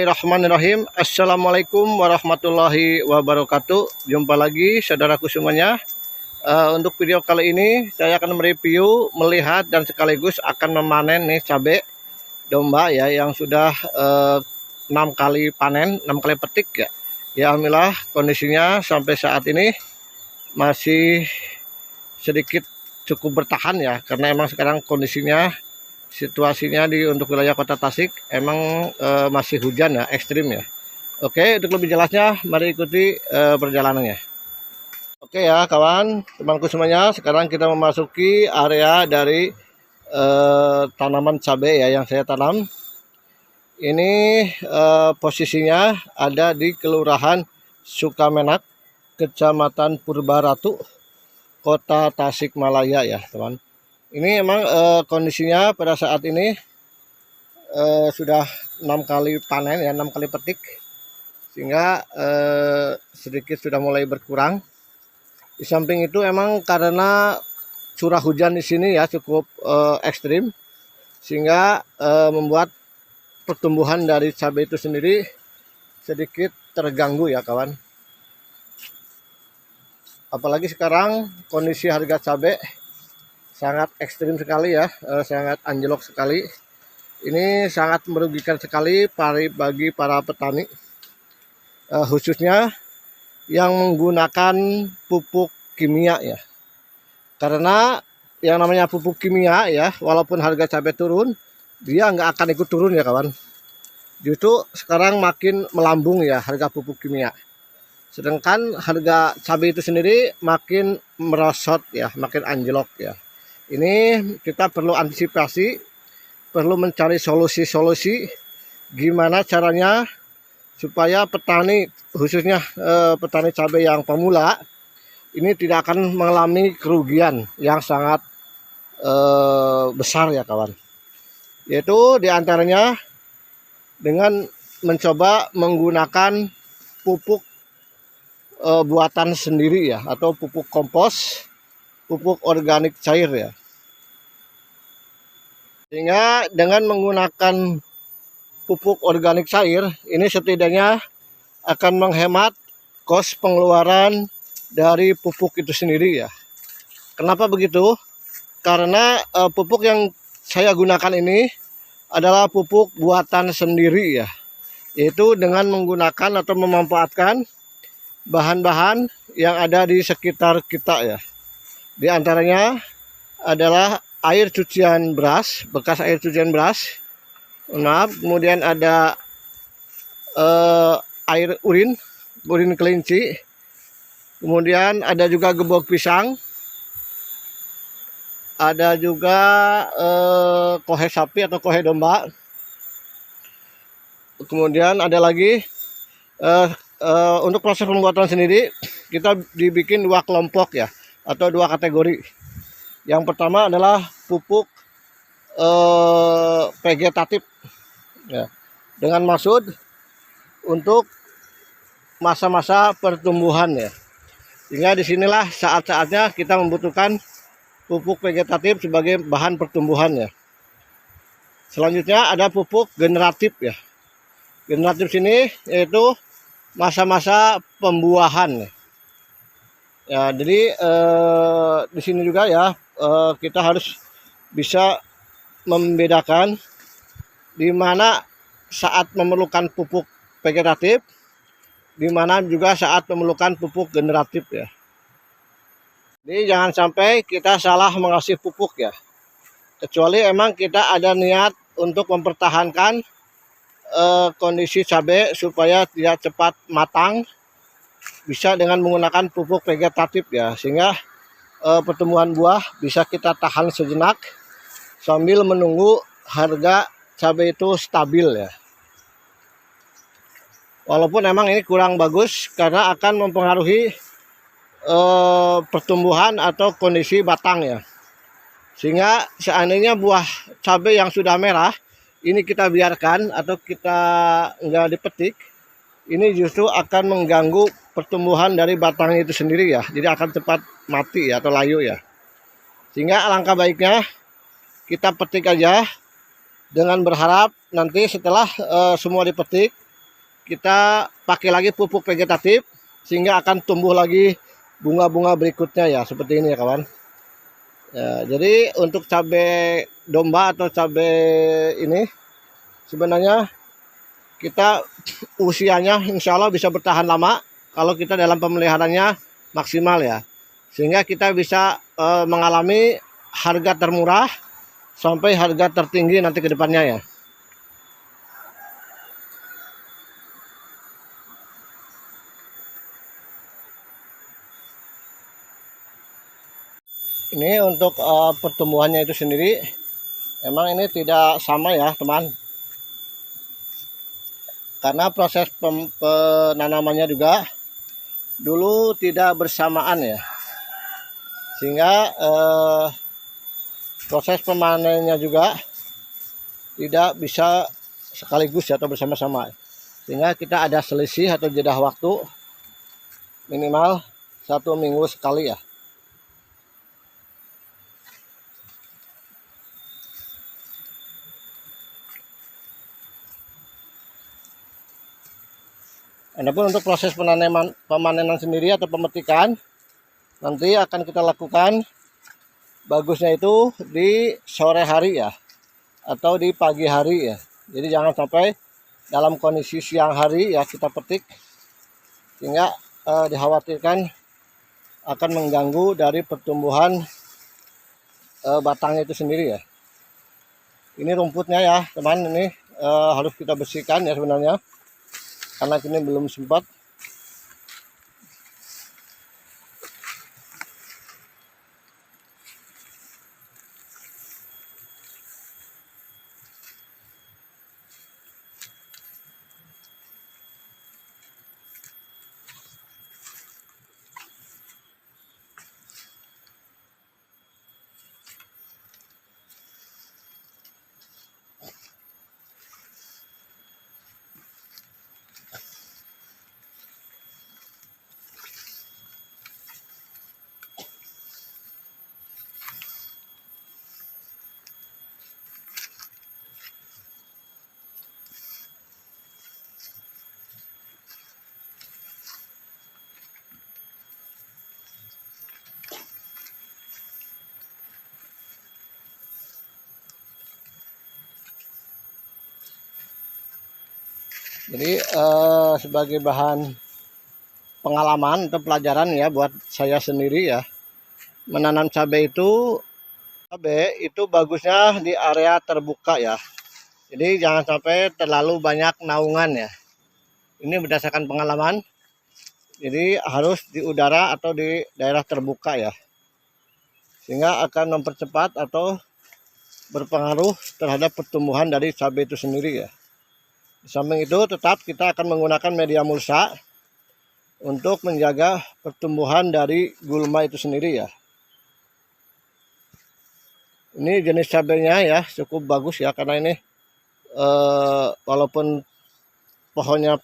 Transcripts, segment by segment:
Bismillahirrahmanirrahim. Assalamualaikum warahmatullahi wabarakatuh. Jumpa lagi saudaraku semuanya. Untuk video kali ini saya akan mereview, melihat dan sekaligus akan memanen nih cabai domba ya yang sudah 6 kali panen, 6 kali petik ya. Ya alhamdulillah kondisinya sampai saat ini masih sedikit cukup bertahan ya, karena emang sekarang kondisinya situasinya untuk wilayah Kota Tasik emang masih hujan ya, ekstrim ya. Oke, untuk lebih jelasnya mari ikuti perjalanannya. Oke ya kawan, temanku semuanya, sekarang kita memasuki area dari tanaman cabai ya yang saya tanam. Ini posisinya ada di Kelurahan Sukamenak, Kecamatan Purbaratu, Kota Tasikmalaya ya teman. Ini emang kondisinya pada saat ini sudah 6 kali panen ya, 6 kali petik, sehingga sedikit sudah mulai berkurang. Di samping itu emang karena curah hujan di sini ya cukup ekstrim, sehingga membuat pertumbuhan dari cabai itu sendiri sedikit terganggu ya kawan. Apalagi sekarang kondisi harga cabai sangat ekstrim sekali ya, sangat anjlok sekali. Ini sangat merugikan sekali bagi para petani, khususnya yang menggunakan pupuk kimia ya. Karena yang namanya pupuk kimia ya, walaupun harga cabai turun, dia nggak akan ikut turun ya kawan. Justru sekarang makin melambung ya harga pupuk kimia. Sedangkan harga cabai itu sendiri makin merosot ya, makin anjlok ya. Ini kita perlu antisipasi, perlu mencari solusi-solusi gimana caranya supaya petani, khususnya petani cabai yang pemula, ini tidak akan mengalami kerugian yang sangat besar ya kawan. Yaitu diantaranya dengan mencoba menggunakan pupuk buatan sendiri ya, atau pupuk kompos, pupuk organik cair ya. Sehingga dengan menggunakan pupuk organik cair ini setidaknya akan menghemat kos pengeluaran dari pupuk itu sendiri ya. Kenapa begitu? Karena pupuk yang saya gunakan ini adalah pupuk buatan sendiri ya, yaitu dengan menggunakan atau memanfaatkan bahan-bahan yang ada di sekitar kita ya. Di antaranya adalah air cucian beras, bekas air cucian beras. Maaf, kemudian ada air urin kelinci. Kemudian ada juga gebok pisang. Ada juga kohe sapi atau kohe domba. Kemudian ada lagi untuk proses pembuatan sendiri kita dibikin 2 kelompok ya, atau 2 kategori. Yang pertama adalah pupuk vegetatif ya, dengan maksud untuk masa-masa pertumbuhan ya. Sehingga disinilah saat-saatnya kita membutuhkan pupuk vegetatif sebagai bahan pertumbuhan ya. Selanjutnya ada pupuk generatif ya. Generatif sini yaitu masa-masa pembuahan ya. Ya, jadi di sini juga ya kita harus bisa membedakan di mana saat memerlukan pupuk vegetatif, di mana juga saat memerlukan pupuk generatif ya. Jadi jangan sampai kita salah mengasih pupuk ya. Kecuali emang kita ada niat untuk mempertahankan kondisi cabai supaya tidak cepat matang, bisa dengan menggunakan pupuk vegetatif ya, sehingga pertumbuhan buah bisa kita tahan sejenak sambil menunggu harga cabai itu stabil ya. Walaupun emang ini kurang bagus karena akan mempengaruhi pertumbuhan atau kondisi batang ya. Sehingga seandainya buah cabai yang sudah merah ini kita biarkan atau kita enggak dipetik, ini justru akan mengganggu pertumbuhan dari batangnya itu sendiri ya. Jadi akan cepat mati ya, atau layu ya. Sehingga alangkah baiknya kita petik aja dengan berharap nanti setelah semua dipetik, kita pakai lagi pupuk vegetatif sehingga akan tumbuh lagi bunga-bunga berikutnya ya, seperti ini ya kawan. Ya, jadi untuk cabai domba atau cabai ini sebenarnya kita usianya insya Allah bisa bertahan lama kalau kita dalam pemeliharaannya maksimal ya, sehingga kita bisa mengalami harga termurah sampai harga tertinggi nanti ke depannya ya. Ini untuk pertumbuhannya itu sendiri, emang ini tidak sama ya teman, karena proses penanamannya juga dulu tidak bersamaan ya, sehingga proses pemanennya juga tidak bisa sekaligus atau bersama-sama, sehingga kita ada selisih atau jeda waktu minimal 1 minggu sekali ya. Adapun untuk proses pemanenan sendiri atau pemetikan nanti akan kita lakukan bagusnya itu di sore hari ya, atau di pagi hari ya. Jadi jangan sampai dalam kondisi siang hari ya kita petik, sehingga dikhawatirkan akan mengganggu dari pertumbuhan batangnya itu sendiri ya. Ini rumputnya ya teman, ini harus kita bersihkan ya sebenarnya, karena ini belum sempat. Jadi sebagai bahan pengalaman atau pelajaran ya buat saya sendiri ya, menanam cabai itu bagusnya di area terbuka ya. Jadi jangan sampai terlalu banyak naungan ya. Ini berdasarkan pengalaman. Jadi harus di udara atau di daerah terbuka ya, sehingga akan mempercepat atau berpengaruh terhadap pertumbuhan dari cabai itu sendiri ya. Di samping itu tetap kita akan menggunakan media mulsa untuk menjaga pertumbuhan dari gulma itu sendiri ya. Ini jenis cabainya ya cukup bagus ya, karena ini walaupun pohonnya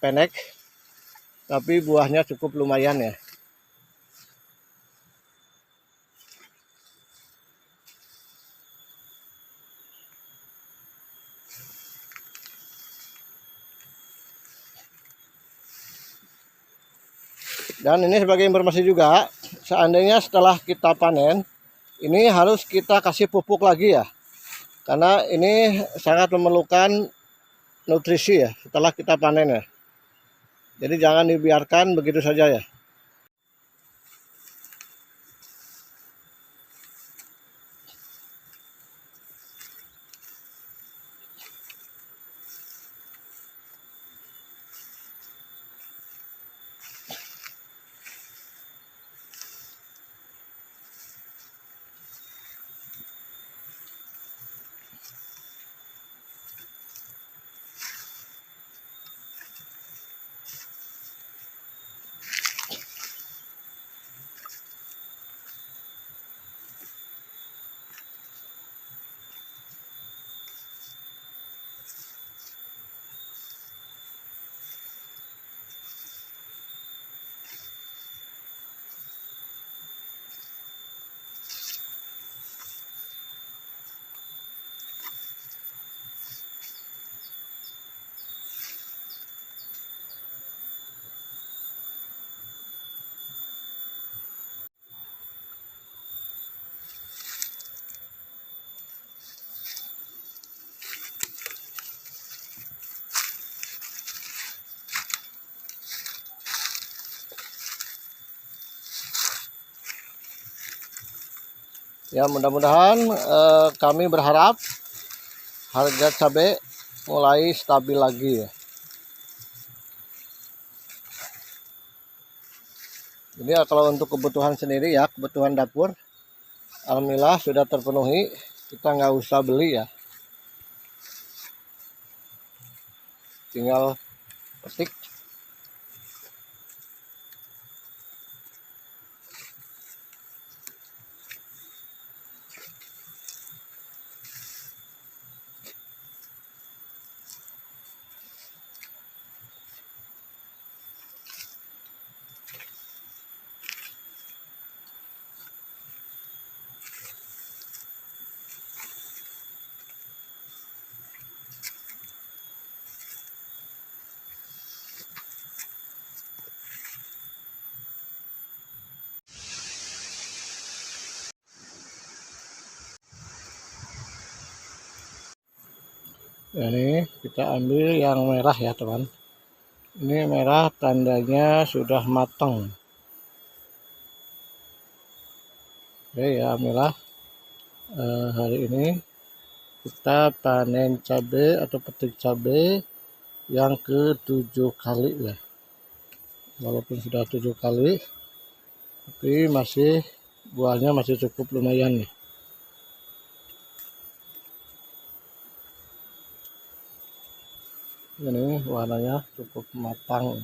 pendek, tapi buahnya cukup lumayan ya. Dan ini sebagai informasi juga, seandainya setelah kita panen, ini harus kita kasih pupuk lagi ya, karena ini sangat memerlukan nutrisi ya setelah kita panen ya. Jadi jangan dibiarkan begitu saja ya. Ya, mudah-mudahan kami berharap harga cabai mulai stabil lagi ya. Jadi ya, kalau untuk kebutuhan sendiri ya, kebutuhan dapur, alhamdulillah sudah terpenuhi. Kita nggak usah beli ya, tinggal petik. Ini kita ambil yang merah ya teman. Ini merah tandanya sudah matang. Oke ya, alhamdulillah hari ini kita panen cabai atau petik cabai yang ke-7 kali ya. Walaupun sudah 7 kali, tapi buahnya masih cukup lumayan nih. Ini warnanya cukup matang.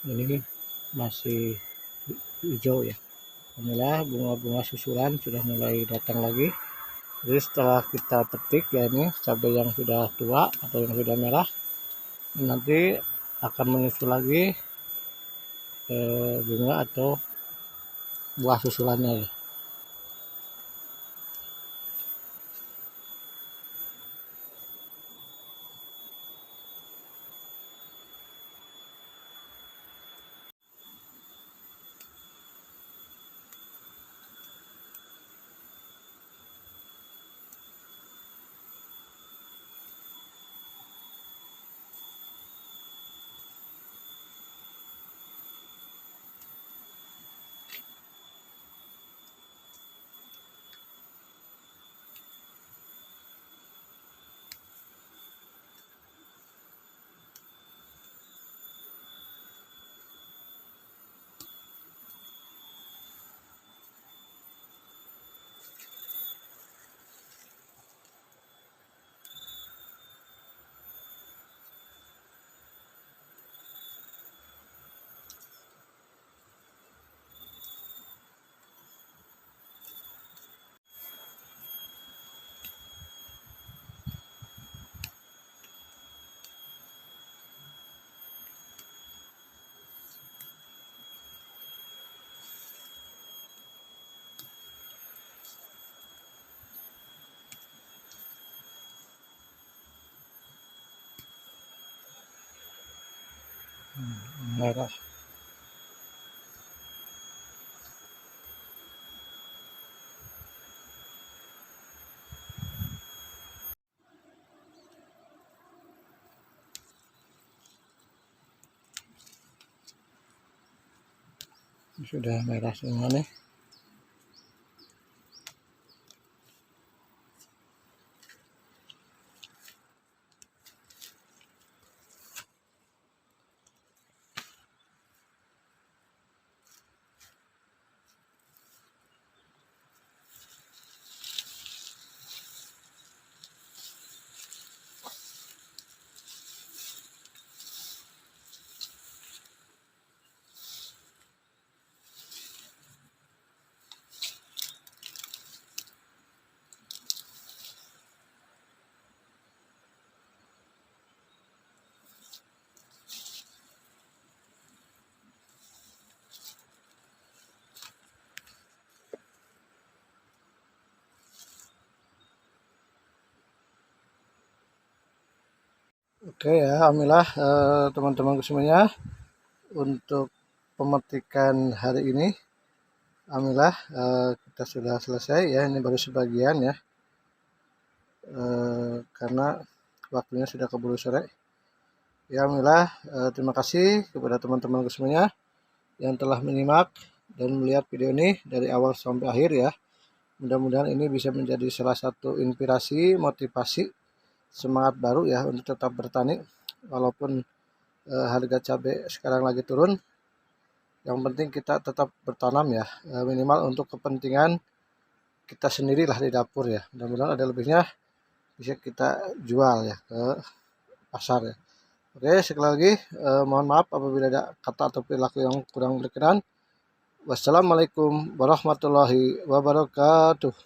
Ini masih hijau ya. Alhamdulillah bunga-bunga susulan sudah mulai datang lagi. Jadi setelah kita petik ya, ini cabai yang sudah tua atau yang sudah merah, nanti akan menyusul lagi bunga atau buah susulannya ya. Merah. Sudah merah semua nih. Oke ya, alhamdulillah teman-teman semuanya, untuk pemetikan hari ini Alhamdulillah kita sudah selesai ya, ini baru sebagian ya, karena waktunya sudah keburu sore. Ya alhamdulillah, terima kasih kepada teman-teman semuanya yang telah menyimak dan melihat video ini dari awal sampai akhir ya. Mudah-mudahan ini bisa menjadi salah satu inspirasi, motivasi, semangat baru ya untuk tetap bertani walaupun harga cabai sekarang lagi turun. Yang penting kita tetap bertanam ya, minimal untuk kepentingan kita sendirilah di dapur ya. Mudah-mudahan ada lebihnya bisa kita jual ya ke pasar ya. Oke, sekali lagi mohon maaf apabila ada kata atau perilaku yang kurang berkenan. Wassalamualaikum warahmatullahi wabarakatuh.